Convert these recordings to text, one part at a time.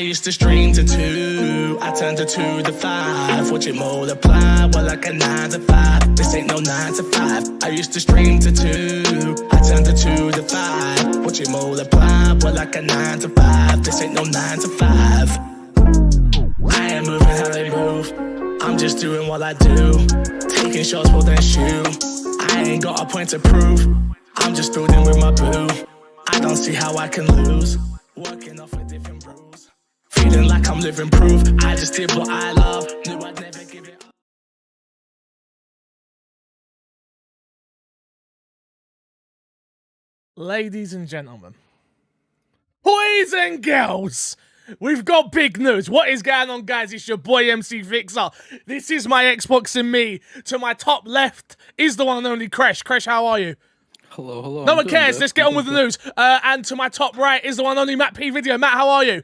used to stream to 2, I turned to 2 to 5. Watch it multiply, well like a 9 to 5. This ain't no 9 to 5. I used to stream to 2, I turned to 2 to 5. Watch it multiply, well like a 9 to 5. This ain't no 9 to 5. I ain't moving how they move, I'm just doing what I do. Taking shots for that shoe, I ain't got a point to prove. I'm just building with my boo, I don't see how I can lose. Working off a different rules, feeling like I'm living proof. I just did what I love, knew I'd never give it up. Ladies and gentlemen, boys and girls, we've got big news. What is going on, guys? It's your boy MC Fixer. This is my Xbox and me. To my top left is the one and only Kresh. Kresh, how are you? Hello, hello. No one cares. Let's get on with the news. And to my top right is the one and only Matt P Video. Matt, how are you?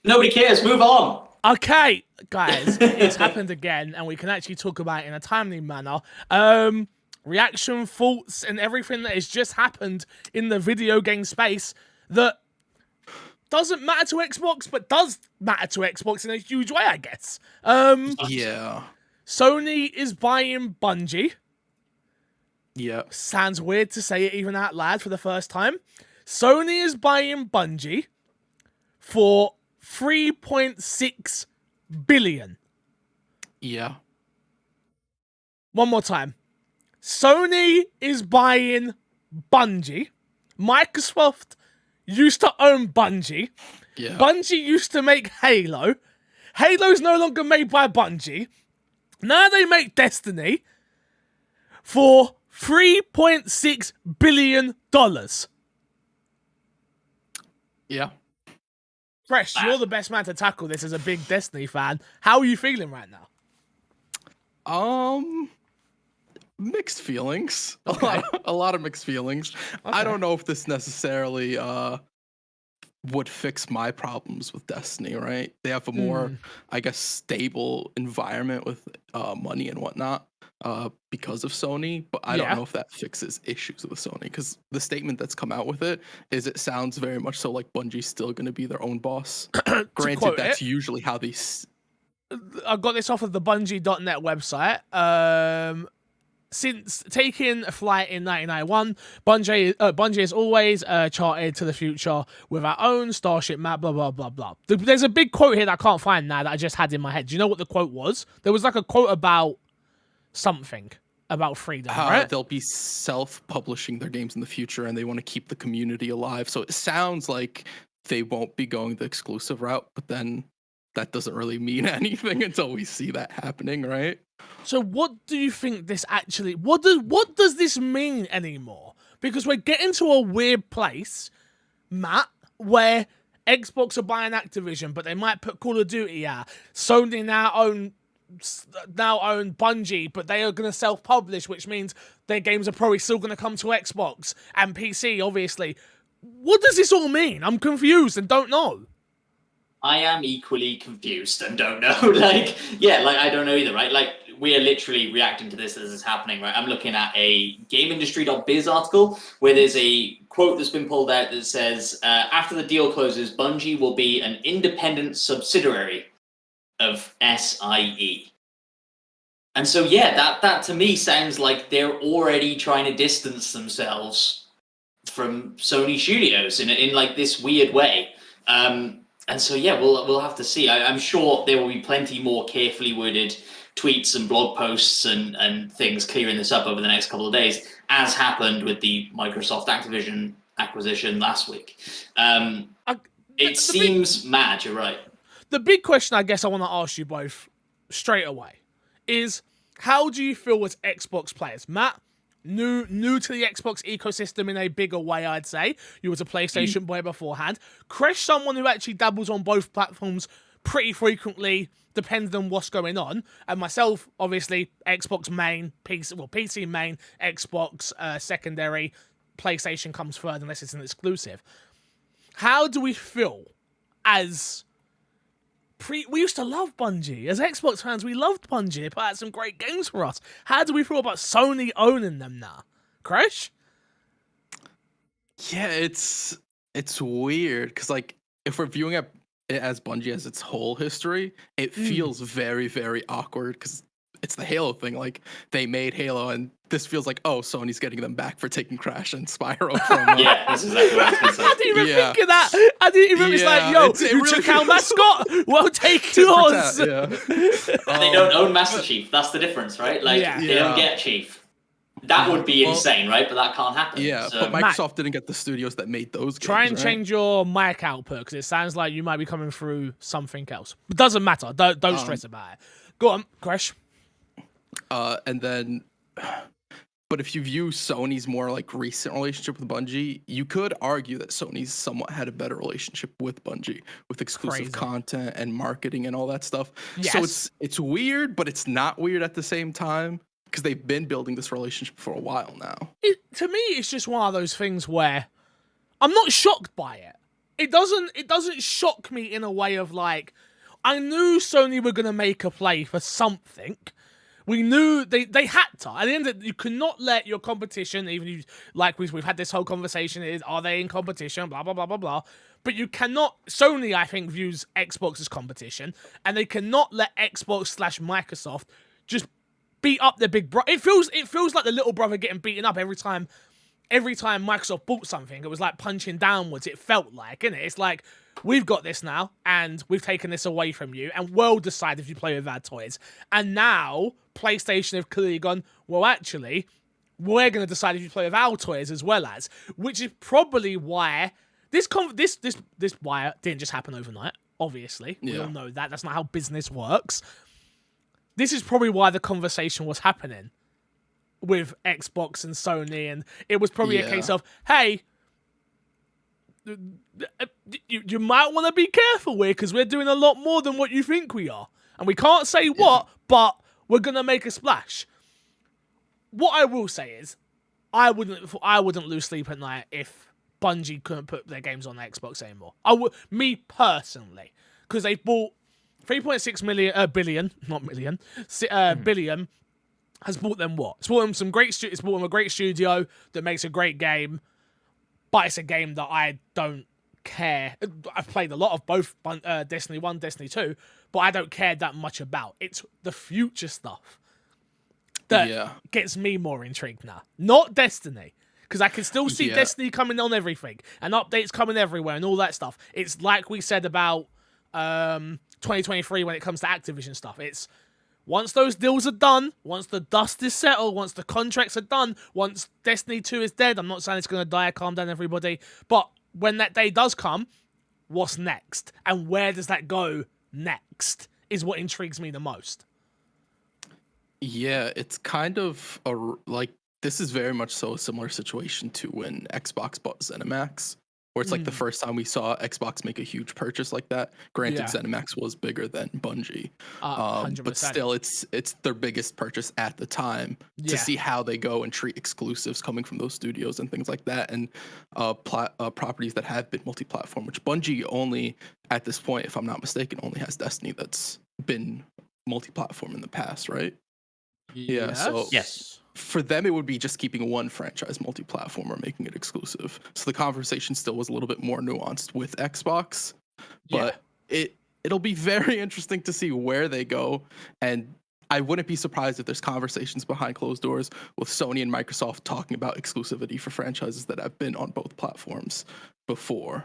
Nobody cares. Move on. Okay, guys, it's happened again, and we can actually talk about it in a timely manner. Reaction, thoughts, and everything that has just happened in the video game space that doesn't matter to Xbox, but does matter to Xbox in a huge way, I guess. Yeah. Sony is buying Bungie. Yeah. Sounds weird to say it even out loud for the first time. Sony is buying Bungie for $3.6 billion. Yeah. One more time. Sony is buying Bungie. Microsoft used to own Bungie. Yeah. Bungie used to make Halo. Halo's no longer made by Bungie. Now they make Destiny for $3.6 billion. Yeah. Fresh, you're the best man to tackle this as a big Destiny fan. How are you feeling right now? Mixed feelings. Okay. A lot of mixed feelings. Okay. I don't know if this necessarily would fix my problems with Destiny, right? They have a more, I guess, stable environment with money and whatnot because of Sony, but I don't know if that fixes issues with Sony, because the statement that's come out with it is it sounds very much so like Bungie's still going to be their own boss. Granted, that's usually how these... I got this off of the Bungie.net website. Since taking a flight in 1991, Bungie has always charted to the future with our own starship map, blah, blah, blah, blah. There's a big quote here that I can't find now that I just had in my head. Do you know what the quote was? There was like a quote about something about freedom, right? They'll be self-publishing their games in the future, and they want to keep the community alive. So it sounds like they won't be going the exclusive route, but then that doesn't really mean anything until we see that happening, right? So what do you think this actually... What does this mean anymore? Because we're getting to a weird place, Matt, where Xbox are buying Activision, but they might put Call of Duty out. Sony now own Bungie, but they are going to self-publish, which means their games are probably still going to come to Xbox and PC, obviously. What does this all mean? I'm confused and don't know. I am equally confused and don't know. I don't know either, right? Like, we are literally reacting to this as it's happening, right? I'm looking at a GameIndustry.biz article where there's a quote that's been pulled out that says, after the deal closes, Bungie will be an independent subsidiary of SIE. And so, yeah, that to me sounds like they're already trying to distance themselves from Sony Studios in like this weird way. And so, yeah, we'll have to see. I'm sure there will be plenty more carefully worded tweets and blog posts and things clearing this up over the next couple of days, as happened with the Microsoft Activision acquisition last week. It seems mad, you're right. The big question I guess I want to ask you both straight away is, how do you feel as Xbox players? Matt, new to the Xbox ecosystem in a bigger way, I'd say. You was a PlayStation boy beforehand. Kresh, someone who actually dabbles on both platforms pretty frequently, depending on what's going on. And myself, obviously, Xbox main, PC main, Xbox secondary, PlayStation comes third unless it's an exclusive. How do we feel as... We used to love Bungie. As Xbox fans, we loved Bungie. They put out some great games for us. How do we feel about Sony owning them now? Kresh? Yeah, it's weird, because, like, if we're viewing it it as Bungie as its whole history, it feels very, very awkward because it's the Halo thing. Like they made Halo, and this feels like, oh, Sony's getting them back for taking Crash and Spyro from. Yeah, that's exactly what I was going to say. I didn't even Yeah. think of that. I didn't even. It's like, yo, it you really took our feels- mascot. Well, take Tit for yours. tat, yeah. And they don't own Master Chief. That's the difference, right? Like Yeah. they don't get Chief. That would be Well, insane, right? But that can't happen. Yeah, So, but Microsoft didn't get the studios that made those games. Try and right? change your mic output because it sounds like you might be coming through something else. It doesn't matter. Don't stress about it. Go on, Crash. And then, but if you view Sony's more like recent relationship with Bungie, you could argue that Sony's somewhat had a better relationship with Bungie, with exclusive Crazy. content and marketing and all that stuff. Yes. So it's weird, but it's not weird at the same time because they've been building this relationship for a while now. To me, it's just one of those things where I'm not shocked by it. It doesn't shock me in a way of like, I knew Sony were gonna make a play for something. We knew they had to. At the end of it, you cannot let your competition, even you, like we've had this whole conversation, is are they in competition, blah, blah, blah, blah, blah. But you cannot, Sony, I think, views Xbox as competition, and they cannot let Xbox/Microsoft just beat up their big brother. It feels like the little brother getting beaten up every time Microsoft bought something. It was like punching downwards. It felt like, innit? It's like, we've got this now, and we've taken this away from you, and we'll decide if you play with our toys. And now, PlayStation have clearly gone, well, actually, we're going to decide if you play with our toys as well as, which is probably why this wire didn't just happen overnight, obviously. We Yeah. all know that. That's not how business works. This is probably why the conversation was happening with Xbox and Sony, and it was probably a Yeah. case of, hey, you might want to be careful here because we're doing a lot more than what you think we are, and we can't say what, but we're gonna make a splash. What I will say is, I wouldn't lose sleep at night if Bungie couldn't put their games on the Xbox anymore. I would, me personally, because they bought 3.6 billion, not million, billion. Has bought them what? It's bought them some great. It's bought them a great studio that makes a great game, but it's a game that I don't care. I've played a lot of both Destiny 1, Destiny 2, but I don't care that much about. It's the future stuff that gets me more intrigued now. Not Destiny, because I can still see Destiny coming on everything and updates coming everywhere and all that stuff. It's like we said about 2023 when it comes to Activision stuff. It's once those deals are done, once the dust is settled, once the contracts are done, once Destiny 2 is dead, I'm not saying it's going to die, calm down everybody, but when that day does come, what's next? And where does that go next is what intrigues me the most. Yeah, it's kind of like this is very much so a similar situation to when Xbox bought ZeniMax, where it's like the first time we saw Xbox make a huge purchase like that. Granted, ZeniMax was bigger than Bungie, 100%. but still, it's their biggest purchase at the time to see how they go and treat exclusives coming from those studios and things like that, and properties that have been multi-platform. Which Bungie only, at this point, if I'm not mistaken, only has Destiny that's been multi-platform in the past, right? Yeah. So yes. For them, it would be just keeping one franchise multi-platform or making it exclusive. So the conversation still was a little bit more nuanced with Xbox, but it'll be very interesting to see where they go. And I wouldn't be surprised if there's conversations behind closed doors with Sony and Microsoft talking about exclusivity for franchises that have been on both platforms before.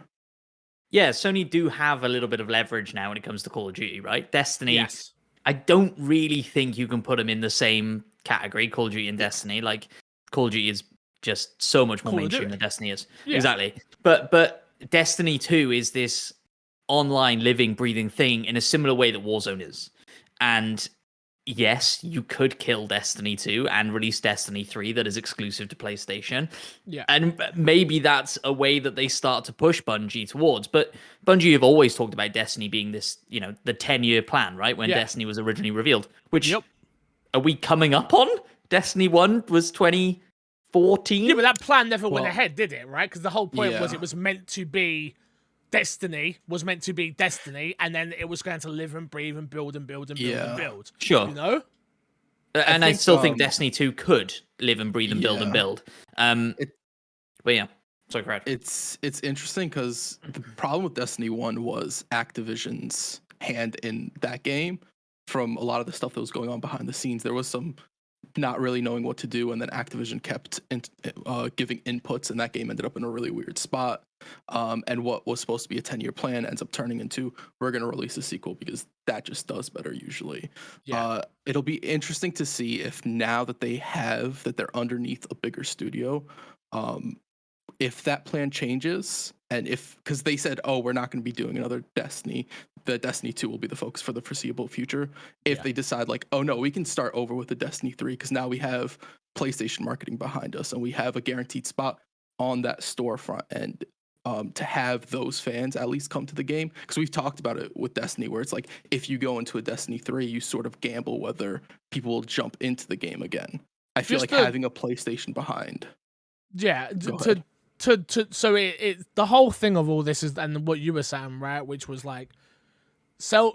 Yeah, Sony do have a little bit of leverage now when it comes to Call of Duty, right? Destiny, Yes. I don't really think you can put them in the same category, Call of Duty and Destiny. Like, Call of Duty is just so much more Call of mainstream Duty. than Destiny is. Yeah. Exactly. But Destiny 2 is this online living, breathing thing in a similar way that Warzone is. And yes, you could kill Destiny 2 and release Destiny 3 that is exclusive to PlayStation. Yeah. And maybe that's a way that they start to push Bungie towards. But Bungie have always talked about Destiny being this, the 10-year plan, right? When Destiny was originally revealed. Which, are we coming up on? Destiny 1 was 2014? Yeah, but that plan never went ahead, did it, right? Because the whole point was Yeah. it was meant to be Destiny, and then it was going to live and breathe and build and build and build and build. Sure. You know? And I think, still think Destiny 2 could live and breathe and build and build. But yeah. So correct. It's interesting because the problem with Destiny 1 was Activision's hand in that game. From a lot of the stuff that was going on behind the scenes, there was some not really knowing what to do, and then Activision kept giving inputs, and that game ended up in a really weird spot. And what was supposed to be a 10-year plan ends up turning into, we're going to release a sequel because that just does better usually. Yeah. It'll be interesting to see if now that they're underneath a bigger studio, if that plan changes, and because they said, oh, we're not going to be doing another Destiny, the Destiny 2 will be the focus for the foreseeable future. If they decide like, oh no, we can start over with the Destiny 3 because now we have PlayStation marketing behind us and we have a guaranteed spot on that storefront, and to have those fans at least come to the game, because we've talked about it with Destiny where it's like, if you go into a Destiny 3, you sort of gamble whether people will jump into the game again. I feel like having a PlayStation behind. Yeah, so the whole thing of all this is, and what you were saying, right, which was like,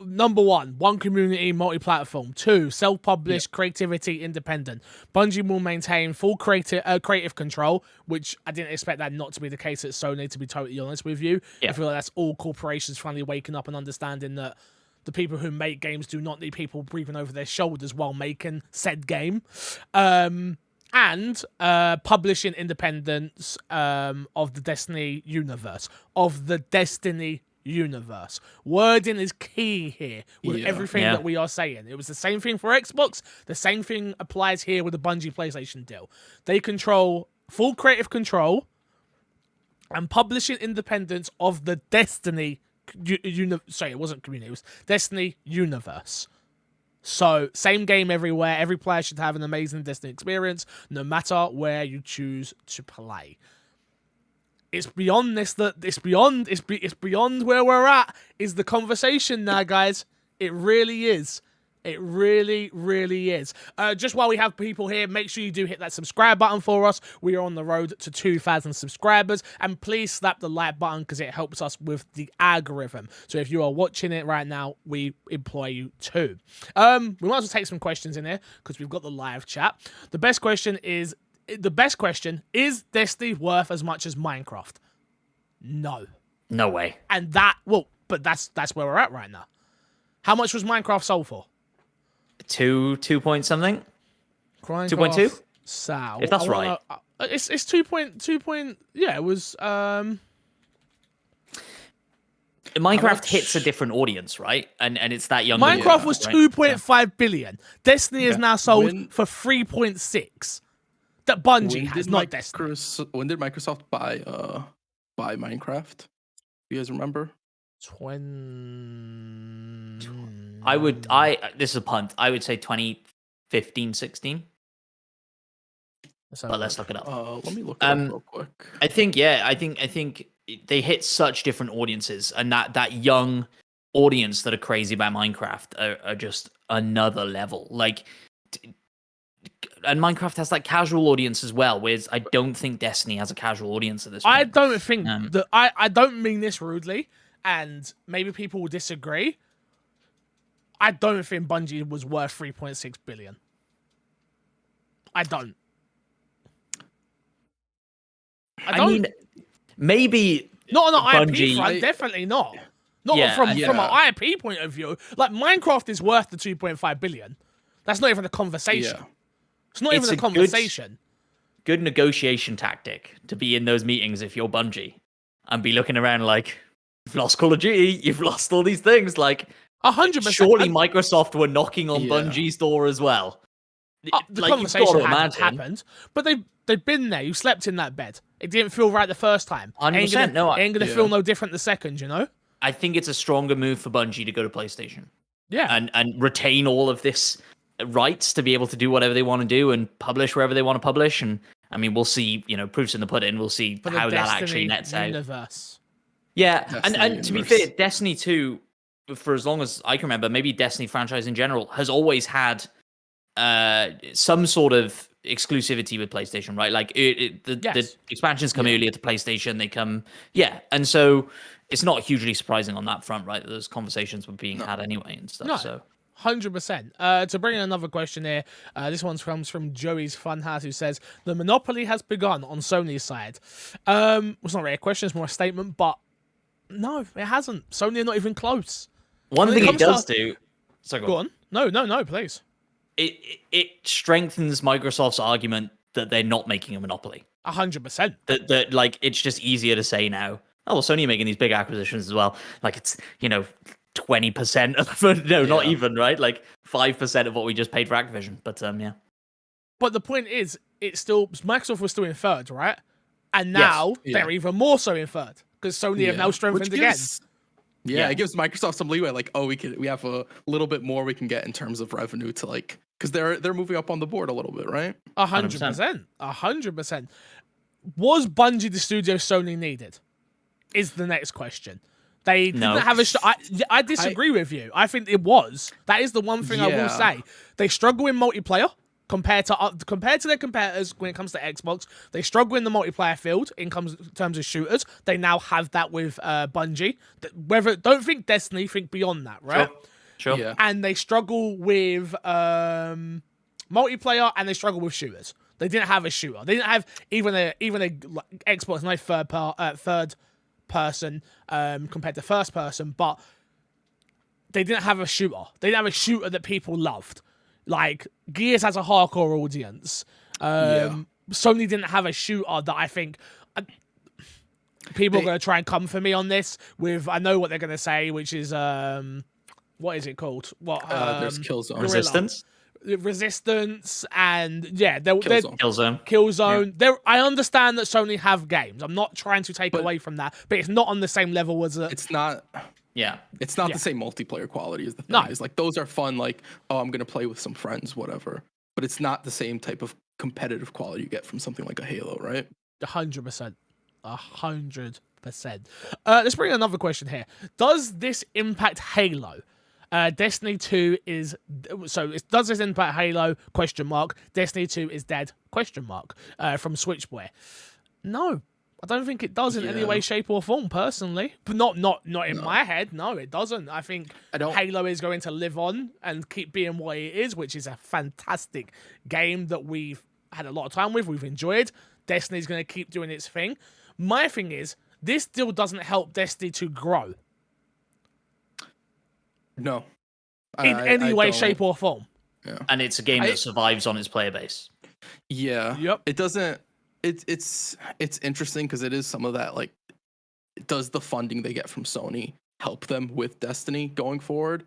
number one community, multi-platform. 2, self-published, creativity, independent. Bungie will maintain full creative control, which I didn't expect that not to be the case at Sony, to be totally honest with you. I feel like that's all corporations finally waking up and understanding that the people who make games do not need people breathing over their shoulders while making said game. And publishing independence of the Destiny universe. Wording is key here with everything that we are saying. It was the same thing for Xbox. The same thing applies here with the Bungie PlayStation deal. They control full creative control and publishing independence of the Destiny it wasn't community, it was Destiny universe. So, same game everywhere. Every player should have an amazing Destiny experience, no matter where you choose to play. It's beyond this. It's beyond where we're at. Is the conversation now, guys? It really is. It really, really is. Just while we have people here, make sure you do hit that subscribe button for us. We are on the road to 2,000 subscribers. And please slap the like button because it helps us with the algorithm. So if you are watching it right now, we implore you to. We might as well take some questions in here because we've got the live chat. The best question is Destiny worth as much as Minecraft? No. No way. And but that's where we're at right now. How much was Minecraft sold for? 2 point something? 2.2? Sal. If that's right. It's 2 point, yeah, it was Minecraft hits a different audience, right? And it's that young. Minecraft was 2.5 billion. Destiny is now sold for 3.6. That Bungie has, not Destiny. When did Microsoft buy Minecraft? You guys remember? This is a punt. I would say 2015, 16. But let's look it up. Let me look it up real quick. I think they hit such different audiences, and that young audience that are crazy about Minecraft are just another level. Like, and Minecraft has that casual audience as well, whereas I don't think Destiny has a casual audience at this point. I don't think that I don't mean this rudely, and maybe people will disagree. I don't think Bungie was worth 3.6 billion. I don't. I mean, maybe not on an Bungie, IP front, definitely not. Not from an IP point of view. Like, Minecraft is worth the 2.5 billion. That's not even a conversation. Yeah. It's not even a conversation. Good negotiation tactic to be in those meetings if you're Bungie and be looking around like, you've lost Call of Duty, you've lost all these things. Like, 100%. Surely Microsoft were knocking on Bungie's door as well. The conversation hadn't happened, but they've been there. You slept in that bed. It didn't feel right the first time. 100%. Ain't gonna feel no different the second, you know? I think it's a stronger move for Bungie to go to PlayStation. Yeah. And retain all of this rights to be able to do whatever they want to do and publish wherever they want to publish. And I mean, we'll see, proofs in the pudding. We'll see how that actually nets universe. Out. Yeah. And to be fair, Destiny 2, for as long as I can remember, maybe Destiny franchise in general, has always had some sort of exclusivity with PlayStation, right? Like the expansions come earlier to PlayStation, they come, and so it's not hugely surprising on that front, right? That those conversations were being had anyway and stuff. No, so 100%. To bring in another question here, this one comes from Joey's Funhouse, who says the monopoly has begun on Sony's side. It's not really a question; it's more a statement. But no, it hasn't. Sony are not even close. One thing it does do. So go on. No, please. It strengthens Microsoft's argument that they're not making a monopoly. 100%. That like it's just easier to say now. Oh, well, Sony are making these big acquisitions as well. Like it's 20% of not even, right? Like 5% of what we just paid for Activision. But yeah. But the point is, it's still Microsoft was still in third, right? And now they're even more so in third because Sony have now strengthened again. Yeah, it gives Microsoft some leeway. Like, oh, we have a little bit more we can get in terms of revenue to like, because they're moving up on the board a little bit, right? 100%. 100%. Was Bungie the studio Sony needed? Is the next question. They didn't have a. I disagree with you. I think it was. That is the one thing I will say. They struggle in multiplayer compared to their competitors when it comes to Xbox. They struggle in the multiplayer field in terms of shooters. They now have that with Bungie. Don't think Destiny, think beyond that, right? Sure. Yeah. And they struggle with multiplayer and they struggle with shooters. They didn't have a shooter. They didn't have even a Xbox, no third person compared to first person, but they didn't have a shooter. They didn't have a shooter that people loved. Like Gears has a hardcore audience. Sony didn't have a shooter that I think people are going to try and come for me on this with. I know what they're going to say, which is what is it called? There's Killzone. Resistance and Killzone. Yeah. I understand that Sony have games. I'm not trying to take away from that, but it's not on the same level as it's not. Yeah, it's not the same multiplayer quality as the thing. No. It's like those are fun. Like, oh, I'm gonna play with some friends, whatever. But it's not the same type of competitive quality you get from something like a Halo, right? 100%. 100%. Let's bring another question here. Does this impact Halo? Destiny 2 is does this impact Halo? Question mark. Destiny 2 is dead? Question mark. From Switchboy. No, I don't think it does in any way, shape, or form. Personally, but not in my head. No, it doesn't. I think Halo is going to live on and keep being what it is, which is a fantastic game that we've had a lot of time with. We've enjoyed. Destiny's going to keep doing its thing. My thing is, this still doesn't help Destiny to grow. No. In any way, shape, or form. Yeah. And it's a game that survives on its player base. Yeah. Yep. It doesn't. It's interesting because it is some of that. Like, does the funding they get from Sony help them with Destiny going forward?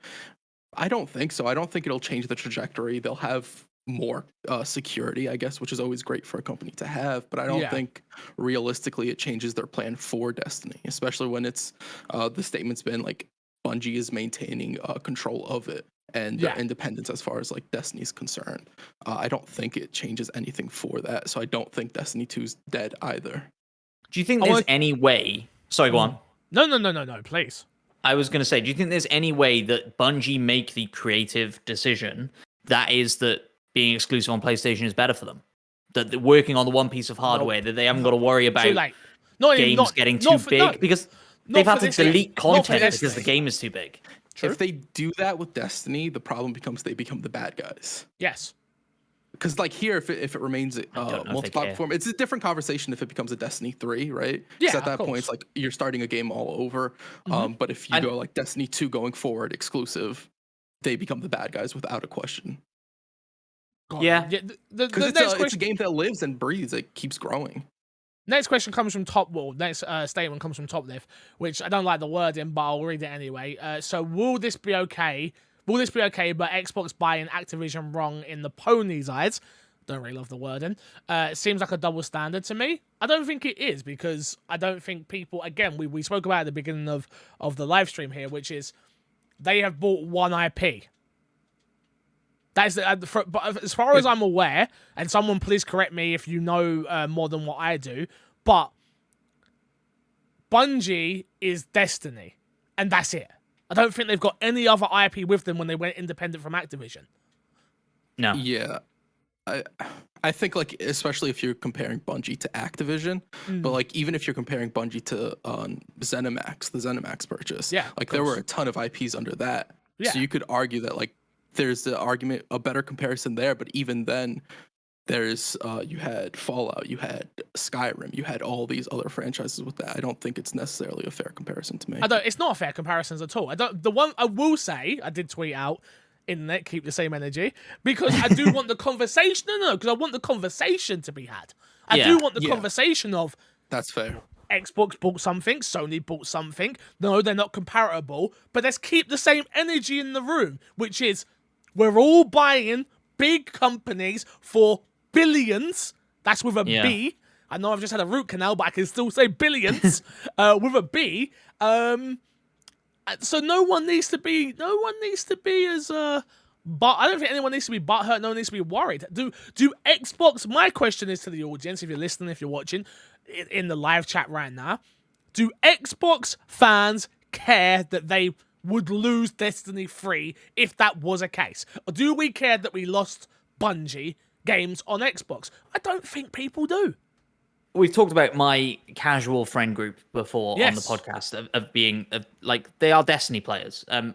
I don't think so. I don't think it'll change the trajectory. They'll have more security, I guess, which is always great for a company to have. But I don't think realistically it changes their plan for Destiny, especially when it's the statement's been like, Bungie is maintaining control of it and their independence as far as like Destiny's concerned. I don't think it changes anything for that. So I don't think Destiny 2's dead either. Do you think there's any way? Sorry, go on. No, please. I was going to say, do you think there's any way that Bungie make the creative decision that is that being exclusive on PlayStation is better for them? That they're working on the one piece of hardware that they haven't got to worry about games getting too big because they've had to delete content because the game is too big. True. If they do that with Destiny, the problem becomes they become the bad guys. Yes. Because like here, if it remains multi-platform, it's a different conversation if it becomes a Destiny 3, right? Yeah, at that point, it's like you're starting a game all over. But if you go like Destiny 2 going forward, exclusive, they become the bad guys without a question. Yeah. Because it's a game that lives and breathes. It keeps growing. Next question comes from Next statement comes from Top Lift, which I don't like the wording, but I'll read it anyway. So will this be okay? Will this be okay, but Xbox buying Activision wrong in the pony's eyes? Don't really love the wording. It seems like a double standard to me. I don't think it is because I don't think people, again, we spoke about at the beginning of the live stream here, which is they have bought one IP. That is, but as far as I'm aware, and someone please correct me if you know more than what I do, but Bungie is Destiny, and that's it. I don't think they've got any other IP with them when they went independent from Activision. No. Yeah. I think, like, especially if you're comparing Bungie to Activision, but, like, even if you're comparing Bungie to ZeniMax, the ZeniMax purchase, like, there were a ton of IPs under that. Yeah. So you could argue that, like, there's the argument, a better comparison there. But even then, there's you had Fallout, you had Skyrim, you had all these other franchises with that. I don't think it's necessarily a fair comparison to make. It's not a fair comparison at all. The one I will say, I did tweet out, internet, keep the same energy, because I do want the conversation. No, because I want the conversation to be had. I do want the conversation of, that's fair. Xbox bought something, Sony bought something. No, they're not comparable, but let's keep the same energy in the room, which is we're all buying big companies for billions. That's with a B. I know I've just had a root canal, but I can still say billions with a B. So no one needs to be as but I don't think anyone needs to be butthurt. No one needs to be worried. Do Xbox? My question is to the audience, if you're listening, if you're watching in the live chat right now, do Xbox fans care that they would lose Destiny 3 if that was a case? Or do we care that we lost Bungie games on Xbox? I don't think people do. We've talked about my casual friend group before on the podcast of being like they are Destiny players. Or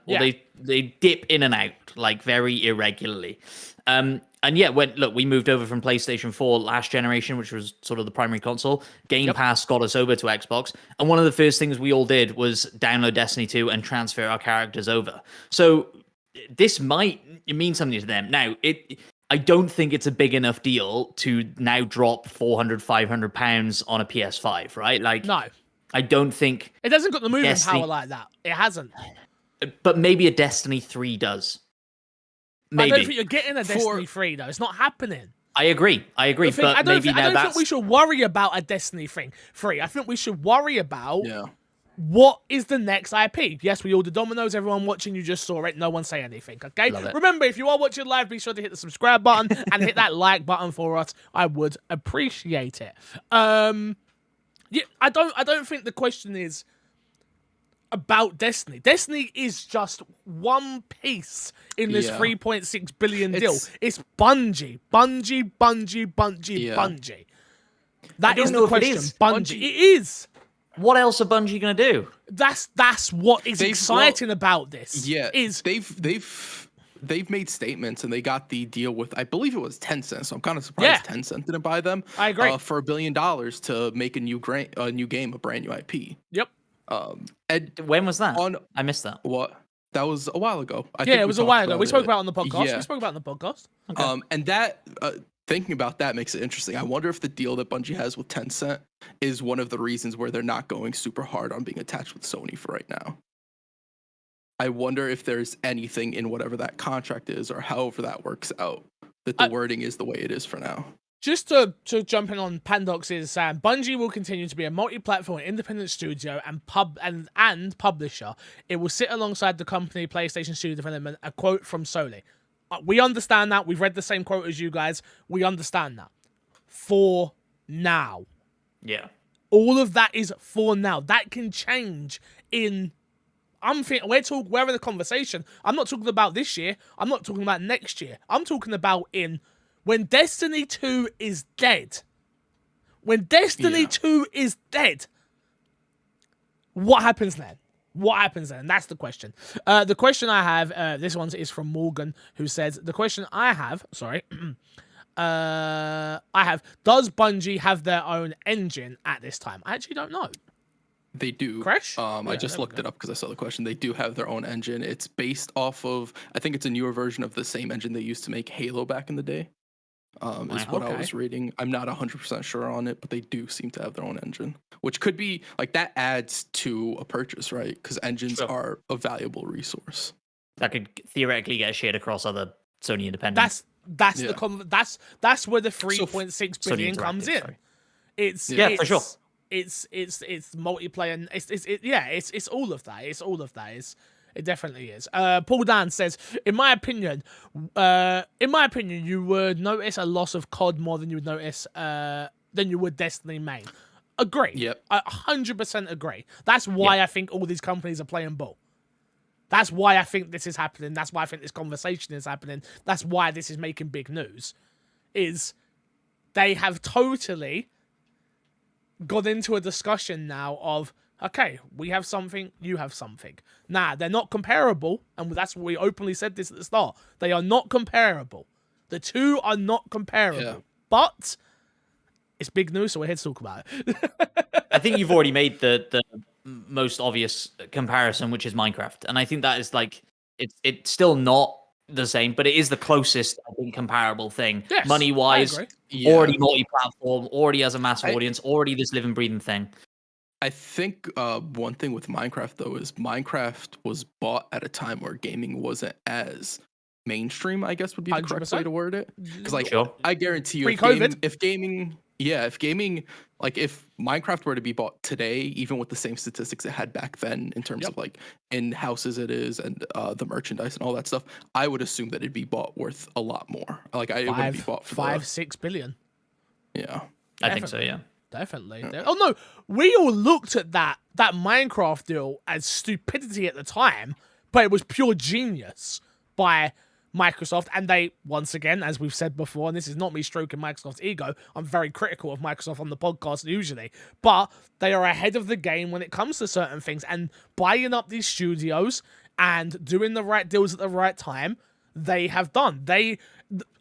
they dip in and out like very irregularly. And yeah, we moved over from PlayStation 4 last generation, which was sort of the primary console. Game Pass got us over to Xbox, and one of the first things we all did was download Destiny 2 and transfer our characters over. So this might mean something to them. Now, I don't think it's a big enough deal to now drop £400-500 on a PS5, right? Like, no, I don't think it doesn't got the moving power like that. It hasn't. But maybe a Destiny 3 does. Maybe. I don't think you're getting a Destiny 3 though. It's not happening. I agree. But I don't think we should worry about a Destiny 3. I think we should worry about what is the next IP. Yes, we ordered Domino's. Everyone watching, you just saw it. No one say anything, okay? Remember, if you are watching live, be sure to hit the subscribe button and hit that like button for us. I would appreciate it. Yeah, I don't think the question is about Destiny. Destiny is just one piece in this $3.6 billion deal. It's Bungie. That is the question. Bungie. It is. What else are Bungie gonna do? That's what is exciting about this. Yeah, they've made statements and they got the deal with, I believe it was Tencent. So I'm kind of surprised Tencent didn't buy them. I agree. For $1 billion to make a new game, a brand new IP. Yep. And when was that? I missed that. What? That was a while ago. I think it was a while ago. We spoke about it on the podcast. Yeah. We spoke about it on the podcast. Okay. And that thinking about that makes it interesting. I wonder if the deal that Bungie has with Tencent is one of the reasons where they're not going super hard on being attached with Sony for right now. I wonder if there's anything in whatever that contract is or however that works out, that the wording is the way it is for now. Just to jump in on Pandox's saying, Bungie will continue to be a multi-platform independent studio and publisher. It will sit alongside the company PlayStation Studio Development, a quote from Sony. We understand that. We've read the same quote as you guys. We understand that. For now. Yeah. All of that is for now. That can change in... we're having a conversation. I'm not talking about this year. I'm not talking about next year. I'm talking about when Destiny 2 is dead. When Destiny 2 is dead, what happens then? What happens then? That's the question. The question I have, this one is from Morgan, who says, the question I have, does Bungie have their own engine at this time? I actually don't know. They do. Crash? I just looked it up because I saw the question. They do have their own engine. It's based off of, I think it's a newer version of the same engine they used to make Halo back in the day. Is what I was reading. I'm not 100% sure on it, but they do seem to have their own engine, which could be like that adds to a purchase, right? Because engines are a valuable resource. That could theoretically get shared across other Sony independents. That's where the 3.6 billion comes in. Sorry. It's for sure. It's multiplayer. It's all of that. It's all of that. It definitely is. Paul Dan says, in my opinion, you would notice a loss of COD more than you would notice than you would Destiny main. Agree. Yep. 100% agree. That's why I think all these companies are playing ball. That's why I think this is happening. That's why I think this conversation is happening. That's why this is making big news. Is they have totally got into a discussion now of, okay, we have something, you have something. Nah, they're not comparable, and that's what we openly said this at the start. They are not comparable. The two are not comparable. Yeah. But it's big news, so we're here to talk about it. I think you've already made the most obvious comparison, which is Minecraft, and I think that is like it's still not the same, but it is the closest I think comparable thing. Yes, money wise, I agree. Yeah. already multi-platform, already has a mass I- audience, already this living breathing thing. I think one thing with Minecraft though is Minecraft was bought at a time where gaming wasn't as mainstream, I guess would be the correct 100%. way to word it. Because like Sure. I guarantee you, Pre-COVID. if gaming, like if Minecraft were to be bought today, even with the same statistics it had back then in terms of like in houses it is and the merchandise and all that stuff, I would assume that it'd be bought worth a lot more. Like it wouldn't be bought for 6 billion. yeah. I think so, yeah. Definitely. Oh no, we all looked at that Minecraft deal as stupidity at the time, but it was pure genius by Microsoft, and they, once again, as we've said before, and this is not me stroking Microsoft's ego, I'm very critical of Microsoft on the podcast usually, but they are ahead of the game when it comes to certain things, and buying up these studios and doing the right deals at the right time, they have done.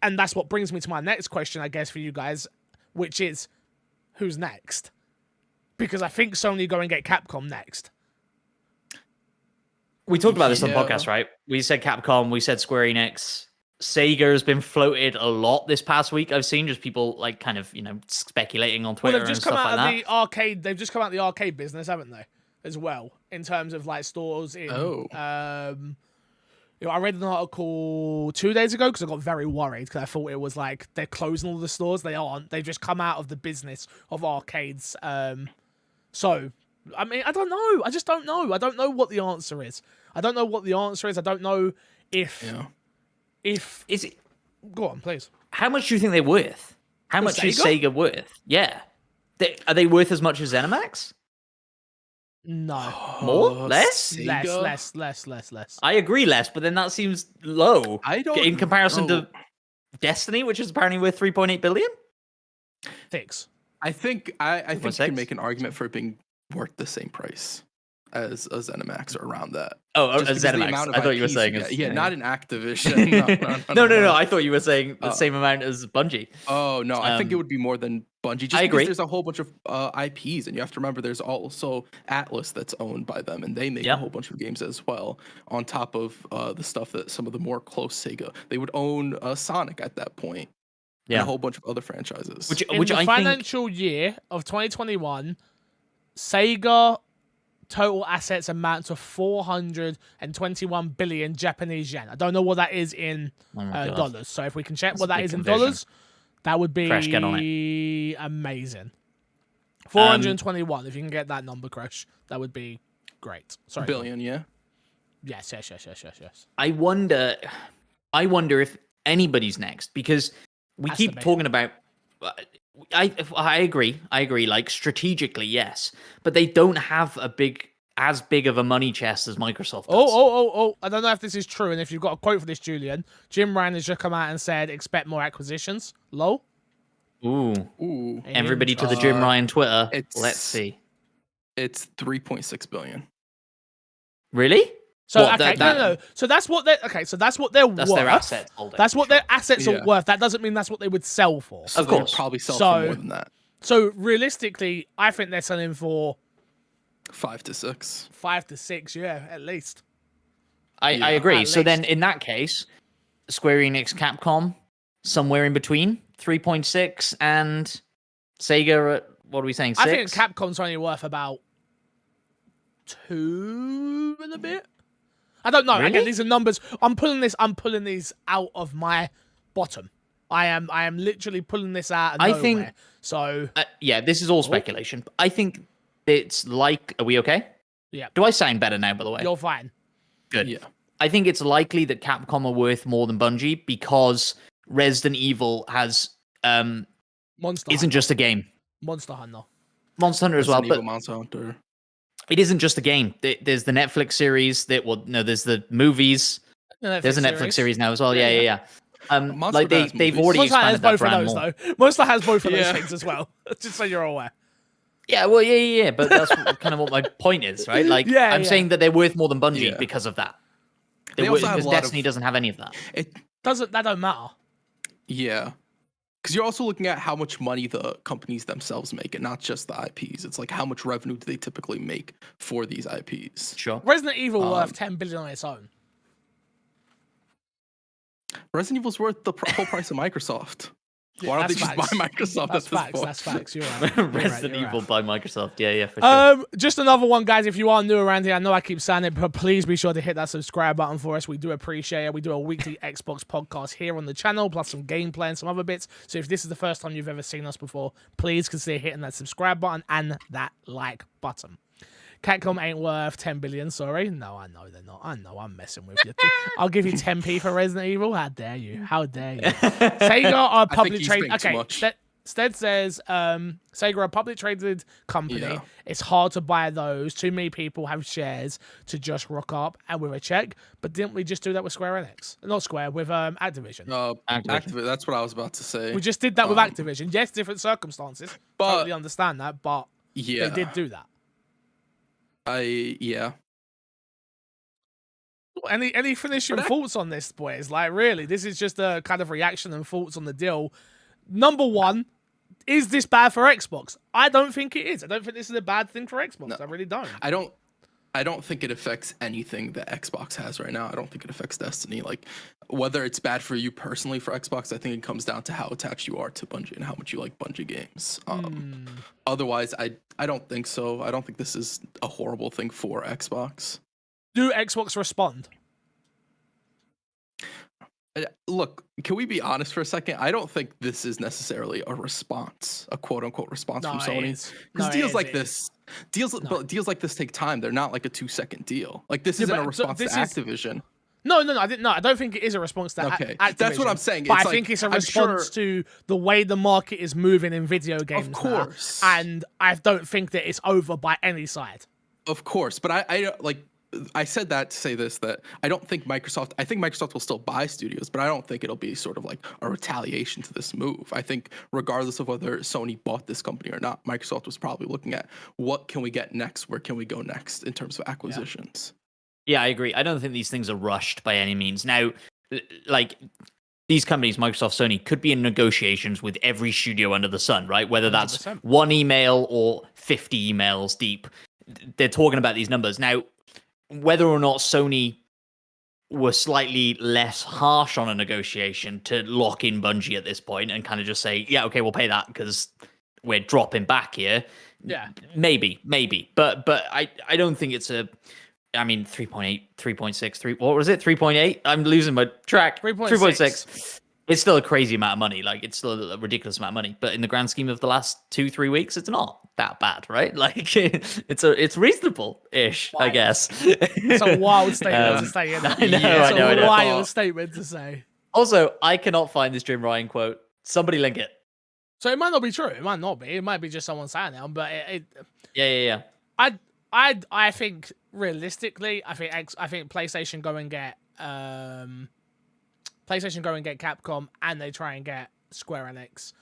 And that's what brings me to my next question, I guess, for you guys, which is, who's next? Because I think Sony go and get Capcom next. We talked about this on the Yeah. podcast, right? We said Capcom, we said Square Enix. Sega has been floated a lot this past week. I've seen just people like kind of, speculating on Twitter Well, they've and just stuff come out like of that. the arcade. They've just come out of the arcade business, haven't they? As well, in terms of like stores. In, I read an article 2 days ago because I got very worried because I thought it was like they're closing all the stores. They aren't. They've just come out of the business of arcades. So, I mean, I don't know. I just don't know. I don't know what the answer is. I don't know if Yeah. Is it? Go on, please. How much do you think they're worth? How much is Sega worth? Yeah. Are they worth as much as ZeniMax? No. More? Uh, Less? Sega? Less. I agree less, but then that seems low. I don't in comparison know. to Destiny, which is apparently worth 3.8 billion. 6. I think you 2.6? can make an argument for it being worth the same price as a ZeniMax or around that. Oh, Just as because of the ZeniMax. amount of I thought you were IPs saying get. as, yeah, not an Activision. No. I thought you were saying the same amount as Bungie. Oh no, I think it would be more than Bungie. Just I because agree. there's a whole bunch of IPs, and you have to remember there's also Atlas that's owned by them, and they make Yep. a whole bunch of games as well. On top of the stuff that some of the more close Sega, they would own Sonic at that point, and Yeah. a whole bunch of other franchises. Which In the I think financial year of 2021, Sega total assets amount to 421 billion Japanese yen. I don't know what that is in Oh my God. dollars. So if we can check That's what a that big is in conversion. dollars, that would be Crash, get on amazing. 421. If you can get that number, Crash, that would be great. Sorry. billion, yeah. Yes. I wonder if anybody's next because we Has keep to be. talking about. I agree. Like strategically, yes, but they don't have as big of a money chest as Microsoft does. Oh. I don't know if this is true. And if you've got a quote for this, Julian, Jim Ryan has just come out and said, expect more acquisitions. Lol. Ooh. Everybody to the Jim Ryan Twitter. Let's see. It's 3.6 billion. Really? So What, okay, no. So that's what they're So that's what they're That's worth. their assets holding. That's what their assets Yeah. are worth. That doesn't mean that's what they would sell for. So Of they'll course. probably sell So- for more than that. So realistically, I think they're selling for 5 to 6. 5 to 6, yeah, at least. I agree. At So then, least. in that case, Square Enix, Capcom, somewhere in between 3.6, and Sega at what are we saying? 6? I think Capcom's only worth about 2 and a bit. I don't know. Really? Again, these are numbers. I'm pulling these out of my bottom. I am literally pulling this out of I nowhere. think- So Yeah, this is all speculation. But I think it's like. Are we okay? Yeah. Do I sound better now? By the way, you're fine. good. Yeah. I think it's likely that Capcom are worth more than Bungie because Resident Evil has Monster isn't Hunter. just a game. Monster Hunter. Monster Hunter as well, Resident but Evil, Monster Hunter. it isn't just a game. There's the Netflix series. There's the movies. There's a Netflix series now as well. Yeah. Monster Like has they've movies. already Monster has expanded that both of brand those more. though. Monster has both of those Yeah. things as well. Just so you're aware. Yeah, well, yeah. But that's kind of what my point is, right? Like, I'm saying that they're worth more than Bungie because of that. They also have because a lot Destiny of, doesn't have any of that. That don't matter. Yeah. Because you're also looking at how much money the companies themselves make, and not just the IPs. It's like how much revenue do they typically make for these IPs? Sure. Resident Evil worth 10 billion on its own. Resident Evil's worth the whole price of Microsoft. Why don't they just buy Microsoft That's at this facts. point? That's facts. You're right. Resident Evil by Microsoft. Yeah, for sure. Just another one, guys. If you are new around here, I know I keep saying it, but please be sure to hit that subscribe button for us. We do appreciate it. We do a weekly Xbox podcast here on the channel, plus some gameplay and some other bits. So if this is the first time you've ever seen us before, please consider hitting that subscribe button and that like button. Capcom ain't worth 10 billion, sorry. No, I know they're not. I know I'm messing with you. I'll give you 10p for Resident Evil. How dare you? How dare you? Sega are a public trade. Okay, Stead says Sega are a public traded company. Yeah. It's hard to buy those. Too many people have shares to just rock up and with a check. But didn't we just do that with Square Enix? Not Square, with Activision. Activision. That's what I was about to say. We just did that with Activision. Yes, different circumstances. Totally understand that, but yeah, they did do that. Yeah. Any finishing thoughts on this, boys? Like, really, this is just a kind of reaction and thoughts on the deal. Number one, is this bad for Xbox? I don't think it is. I don't think this is a bad thing for Xbox. No, I really don't. I don't think it affects anything that Xbox has right now. I don't think it affects Destiny. Like, whether it's bad for you personally for Xbox, I think it comes down to how attached you are to Bungie and how much you like Bungie games. Otherwise, I don't think so. I don't think this is a horrible thing for Xbox. Do Xbox respond? Look, can we be honest for a second? I don't think this is necessarily a response, a quote unquote response from Sony. Because deals like this take time. They're not like a 2-second deal. Like, this isn't a response to Activision. No, I didn't. No, I don't think it is a response to Activision. That's what I'm saying. But I think it's a response to the way the market is moving in video games. Of course. Now, and I don't think that it's over by any side. Of course, but I said that to say this, that I think Microsoft will still buy studios, but I don't think it'll be sort of like a retaliation to this move. I think regardless of whether Sony bought this company or not, Microsoft was probably looking at what can we get next, where can we go next in terms of acquisitions. Yeah, I agree. I don't think these things are rushed by any means. Now, like, these companies, Microsoft, Sony, could be in negotiations with every studio under the sun, right? Whether that's 100%. one email or 50 emails deep. They're talking about these numbers. Now, whether or not Sony were slightly less harsh on a negotiation to lock in Bungie at this point and kind of just say, yeah, okay, we'll pay that because we're dropping back here. Yeah. Maybe. But I don't think it's 3.8, 3.6, what was it? 3.8? I'm losing my track. 3.6. It's still a crazy amount of money. Like, it's still a ridiculous amount of money. But in the grand scheme of the last 2-3 weeks, it's not that bad, right? Like, it's reasonable-ish, I guess. It's a wild statement to say. Isn't it? I know. It's a wild statement to say. Also, I cannot find this Jim Ryan quote. Somebody link it. So it might not be true. It might not be. It might be just someone saying it. But Yeah. I think realistically, I think PlayStation go and get Capcom, and they try and get Square Enix,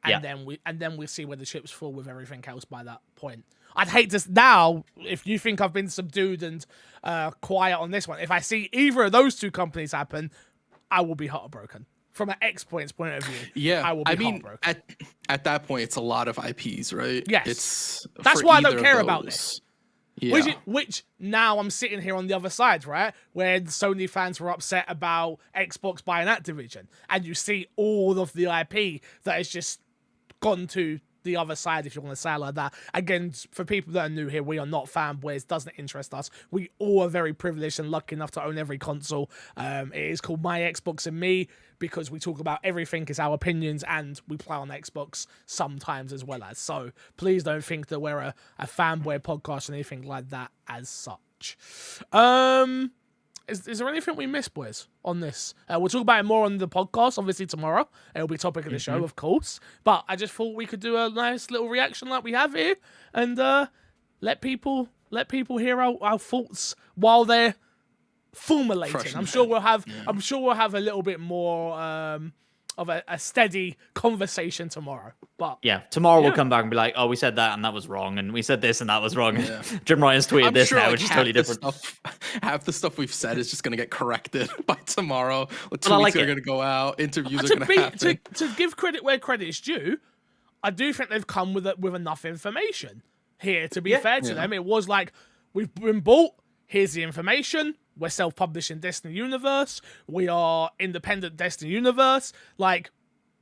and then we see where the chips fall with everything else by that point. I'd hate to now, if you think I've been subdued and quiet on this one, if I see either of those two companies happen, I will be heartbroken. From an X-Point's point of view, yeah, I will be heartbroken. At that point, it's a lot of IPs, right? Yes, that's why I don't care about this. Yeah. Which now I'm sitting here on the other side, right? Where Sony fans were upset about Xbox buying Activision. And you see all of the IP that has just gone to the other side, if you want to say it like that. Again, for people that are new here, we are not fanboys. Doesn't interest us. We all are very privileged and lucky enough to own every console. It is called My Xbox and Me because we talk about everything is our opinions and we play on Xbox sometimes as well as. So please don't think that we're a fanboy podcast or anything like that as such. Is there anything we missed, boys, on this? We'll talk about it more on the podcast, obviously, tomorrow. It'll be topic of the show, of course. But I just thought we could do a nice little reaction like we have here and let people hear our thoughts while they're formulating. I'm sure we'll have a little bit more a steady conversation tomorrow. But Yeah, tomorrow Yeah. we'll come back and be like, oh, we said that and that was wrong, and we said this and that was wrong. Yeah. Jim Ryan's tweeted I'm this sure now, like, which is half totally the different. half the stuff we've said is just gonna get corrected by tomorrow. Tweets I like are it. gonna go out. Interviews are to, gonna happen. to give credit where credit is due, I do think they've come with enough information here to be fair to Yeah. them. It was like, we've been bought, here's the information, we're self-publishing Destiny Universe, we are independent Destiny Universe. Like,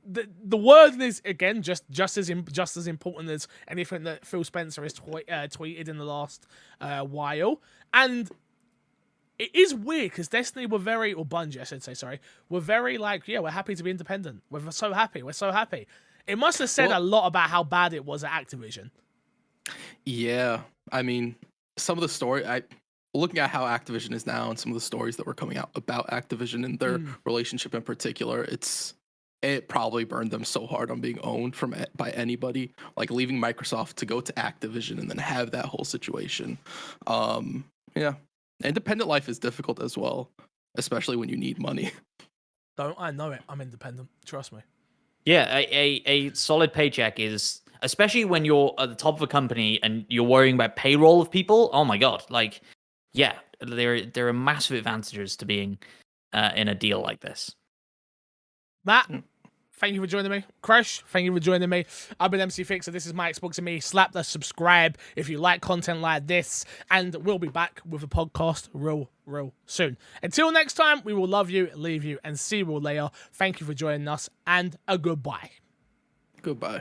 the word is, again, just as important as anything that Phil Spencer has tweeted in the last while. And it is weird because Destiny were very, or Bungie, I should say, sorry, were very like, yeah, we're happy to be independent. We're so happy. It must have said a lot about how bad it was at Activision. Yeah, I mean, some of the story, looking at how Activision is now and some of the stories that were coming out about Activision and their relationship in particular, it probably burned them so hard on being owned by anybody, like leaving Microsoft to go to Activision and then have that whole situation. Yeah, independent life is difficult as well, especially when you need money. Don't I know it? I'm independent. Trust me. Yeah, a solid paycheck is, especially when you're at the top of a company and you're worrying about payroll of people. Oh my god, like, yeah, there are massive advantages to being in a deal like this. Matt, thank you for joining me. Crash, thank you for joining me. I've been MC Fixer. This is my Xbox and Me. Slap the subscribe if you like content like this, and we'll be back with a podcast real soon. Until next time, we will love you, leave you, and see you all later. Thank you for joining us, and a goodbye. Goodbye.